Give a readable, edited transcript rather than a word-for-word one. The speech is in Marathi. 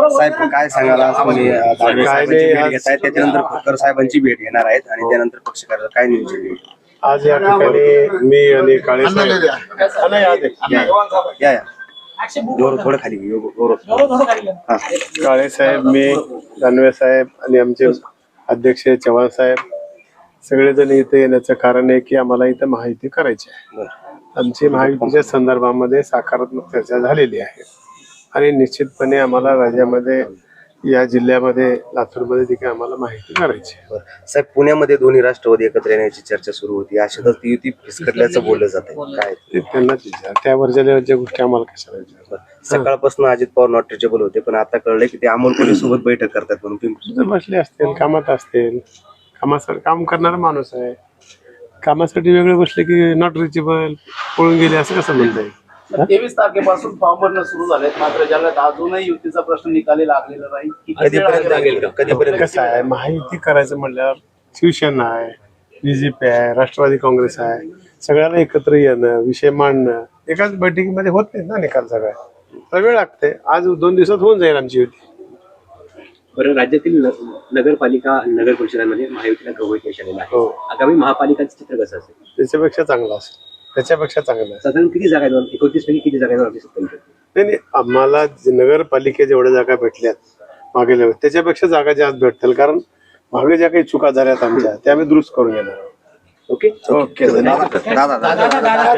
साहेब काय सांगाल आज तुम्ही दानवे साहेबांची भेट घेताय, त्याच्यानंतर खोतकर साहेबांची भेट घेणार आहेत आणि त्यानंतर पक्ष करायचं काय नियोजन आहे? आज या ठिकाणी मी आणि काळे साहेब थोडं खाली काळे साहेब, मी, दानवे साहेब आणि आमचे अध्यक्ष चव्हाण साहेब सगळेजण इथे येण्याचं कारण आहे की आम्हाला इथं माहिती करायची आहे. आमची महायुतीच्या संदर्भामध्ये सकारात्मक चर्चा झालेली आहे आणि निश्चितपणे आम्हाला राज्यामध्ये या जिल्ह्यामध्ये लातूरमध्ये देखील आम्हाला माहिती करायची आहे. साहेब, पुण्यामध्ये दोन्ही राष्ट्रवादी एकत्र येण्याची चर्चा सुरू होती, अशातच ती युती फिसकटल्याचं बोललं जातं, काय ते त्यांनाच विचार, त्यावरच्या लेवलच्या गोष्टी आम्हाला कशाला विचार. सकाळपासून अजित पवार नॉट रिचेबल होते, पण आता कळलंय की ते अमोल कोल्हे सोबत बैठक करतात म्हणून पिंपरी बसले असतील, कामात असतील, कामासाठी काम करणारा माणूस आहे. कामासाठी वेगळे बसले की नॉट रिचेबल पळून गेले असं कसं म्हणता येईल? 23 तारखेपासून फॉर्म भरणं सुरू झालेत, मात्र ज्याला अजूनही युतीचा प्रश्न निकाली लागलेला नाही. कधीपर्यंत कसं आहे, माहिती करायचं म्हणल्यावर शिवसेना आहे, बीजेपी आहे, राष्ट्रवादी काँग्रेस आहे, सगळ्यांना एकत्र येणं, विषय मांडणं एकाच बैठकीमध्ये होत नाही ना निकाल. सगळ्या वेळ लागते. आज 2 दिवसात होऊन जाईल आमची युती. बरं, राज्यातील नगरपालिका नगर परिषदांमध्ये महायुतीला गवत यश आलेलं आहे. आगामी महापालिकांचं चित्र कसं असेल? त्याच्यापेक्षा चांगलं असेल, त्याच्यापेक्षा चांगलं आहे. साधारण किती जागा आहेत? 29 पैकी किती जागा आहेत? नाही, आम्हाला नगरपालिके जेवढ्या जागा भेटल्यात मागे लेवल त्याच्यापेक्षा जागा जास्त भेटतील, कारण मागे ज्या काही चुका झाल्यात आमच्या त्या आम्ही दुरुस्त करून घेणार. ओके ओके दादा